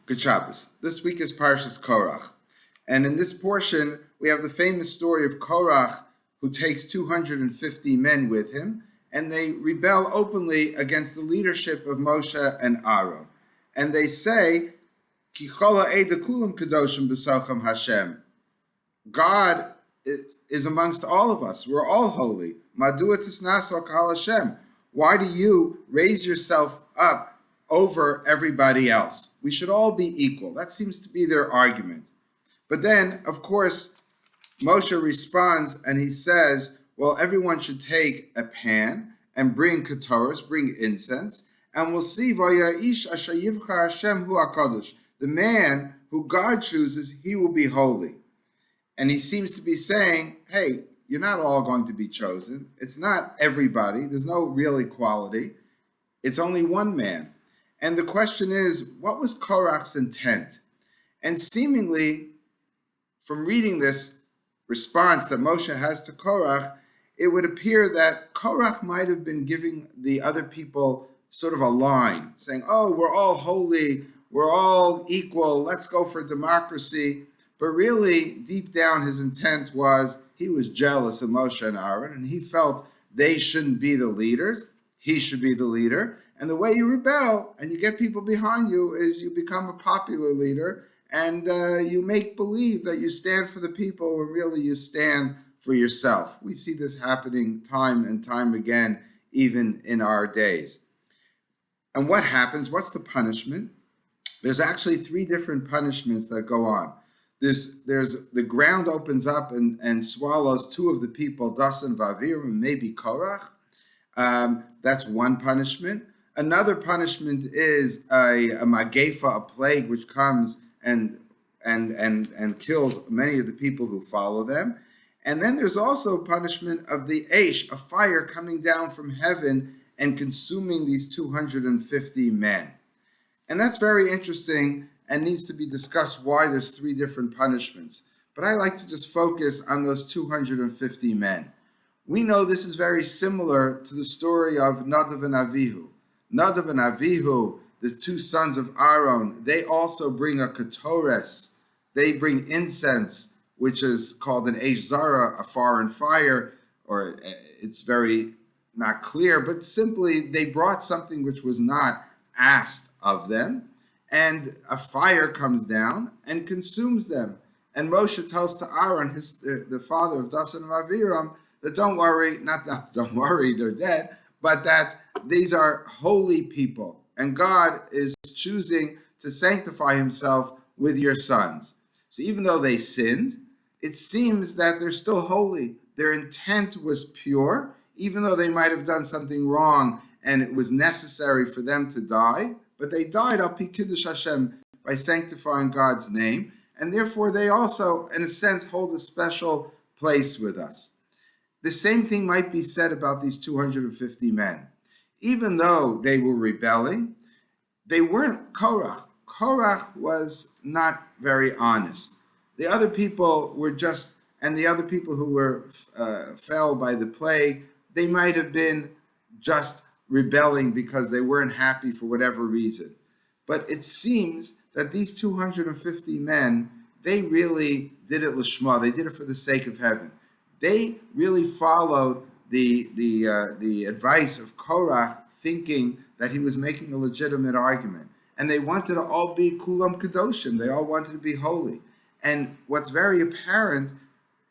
Good Shabbos. This week is Parshas Korach. And in this portion, we have the famous story of Korach, who takes 250 men with him, and they rebel openly against the leadership of Moshe and Aaron. And they say, Ki chola eda kulam kadoshim b'sochem Hashem. God is amongst all of us. We're all holy. Madua tisnaso kal Hashem. Why do you raise yourself up over everybody else? We should all be equal. That seems to be their argument. But then, of course, Moshe responds and he says, well, everyone should take a pan and bring ketoros, bring incense, and we'll see, Vaya'ish asher yivchar Hashem hu HaKadosh. The man who God chooses, he will be holy. And he seems to be saying, hey, you're not all going to be chosen. It's not everybody. There's no real equality. It's only one man. And the question is, what was Korach's intent? And seemingly, from reading this response that Moshe has to Korach, it would appear that Korach might have been giving the other people sort of a line, saying, oh, we're all holy, we're all equal, let's go for democracy. But really, deep down, his intent was he was jealous of Moshe and Aaron, and he felt they shouldn't be the leaders, he should be the leader. And the way you rebel and you get people behind you is you become a popular leader, and you make believe that you stand for the people when really you stand for yourself. We see this happening time and time again, even in our days. And what happens? What's the punishment? There's actually three different punishments that go on. There's the ground opens up and swallows two of the people, Dasan Vaviram, and maybe Korach. That's one punishment. Another punishment is a magefa, a plague, which comes and kills many of the people who follow them. And then there's also punishment of the Aish, a fire coming down from heaven and consuming these 250 men. And that's very interesting and needs to be discussed why there's three different punishments. But I like to just focus on those 250 men. We know this is very similar to the story of Nadav and Avihu. Nadav and Avihu, the two sons of Aaron, they also bring a ketores. They bring incense, which is called an Eish Zara, a foreign fire, or it's very not clear, but simply they brought something which was not asked of them, and a fire comes down and consumes them. And Moshe tells to Aaron, the father of Dasan and Aviram, that don't worry, not don't worry, they're dead, but that these are holy people, and God is choosing to sanctify himself with your sons. So even though they sinned, it seems that they're still holy. Their intent was pure, even though they might have done something wrong and it was necessary for them to die, but they died al pi kiddush Hashem, by sanctifying God's name, and therefore they also, in a sense, hold a special place with us. The same thing might be said about these 250 men. Even though they were rebelling, they weren't Korach. Korach was not very honest. The other people were just, and the other people who were fell by the plague, they might have been just rebelling because they weren't happy for whatever reason. But it seems that these 250 men, they really did it l'shma. They did it for the sake of heaven. They really followed the advice of Korach, thinking that he was making a legitimate argument. And they wanted to all be kulam kadoshim. They all wanted to be holy. And what's very apparent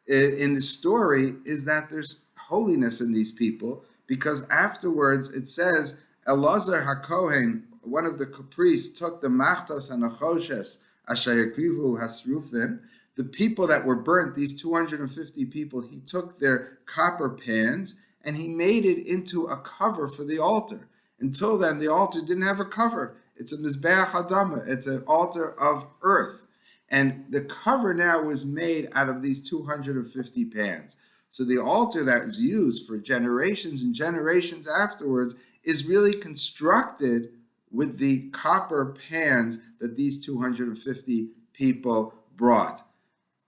in the story is that there's holiness in these people, because afterwards it says Elazar HaKohen, one of the priests, took the machtos and achoshes asher yakrivu hasrufim, the people that were burnt, these 250 people, he took their copper pans and he made it into a cover for the altar. Until then, the altar didn't have a cover. It's a mizbeach adama. It's an altar of earth. And the cover now was made out of these 250 pans. So the altar that is used for generations and generations afterwards is really constructed with the copper pans that these 250 people brought.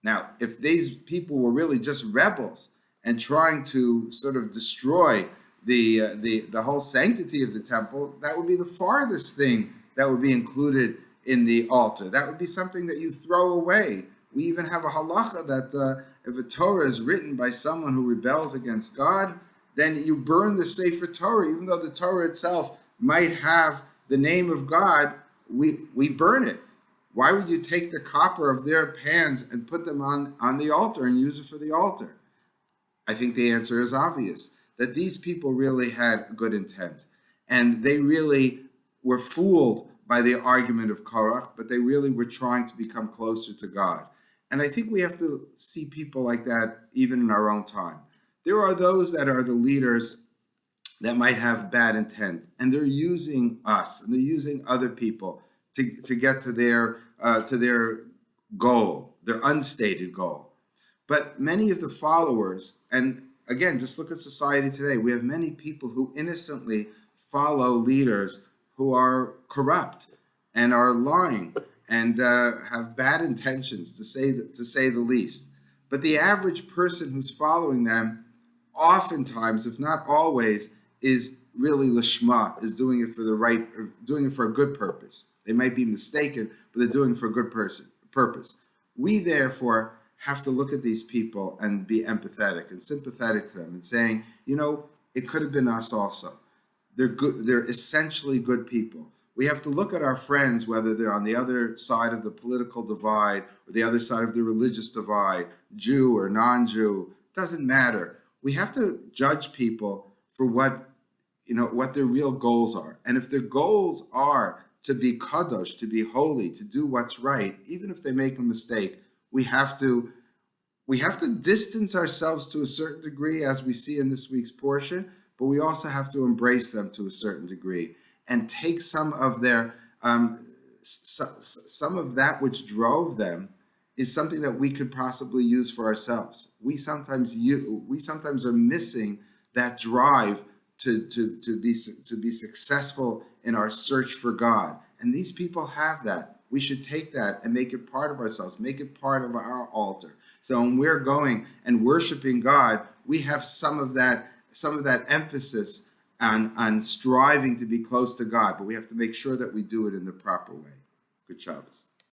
Now, if these people were really just rebels and trying to sort of destroy the whole sanctity of the temple, that would be the farthest thing that would be included in the altar. That would be something that you throw away. We even have a halacha that if a Torah is written by someone who rebels against God, then you burn the Sefer Torah, even though the Torah itself might have the name of God. We burn it. Why would you take the copper of their pans and put them on the altar and use it for the altar? I think the answer is obvious, that these people really had good intent. And they really were fooled by the argument of Korach, but they really were trying to become closer to God. And I think we have to see people like that even in our own time. There are those that are the leaders that might have bad intent, and they're using us, and they're using other people to get to their goal, their unstated goal. But many of the followers, and again, just look at society today, we have many people who innocently follow leaders who are corrupt and are lying and have bad intentions, to say the least. But the average person who's following them, oftentimes, if not always, is really lishma, is doing it for a good purpose. They might be mistaken, but they're doing it for a good purpose. We therefore have to look at these people and be empathetic and sympathetic to them and saying, it could have been us also. They're good. They're essentially good people. We have to look at our friends, whether they're on the other side of the political divide or the other side of the religious divide, Jew or non-Jew, doesn't matter. We have to judge people for what their real goals are. And if their goals are to be kadosh, to be holy, to do what's right, even if they make a mistake, we have to distance ourselves to a certain degree, as we see in this week's portion, but we also have to embrace them to a certain degree and take some of their some of that which drove them is something that we could possibly use for ourselves. We sometimes are missing that drive to be successful in our search for God, and these people have that. We should take that and make it part of ourselves, make it part of our altar. So when we're going and worshiping God, we have some of that emphasis on striving to be close to God, but we have to make sure that we do it in the proper way. Good Shabbos.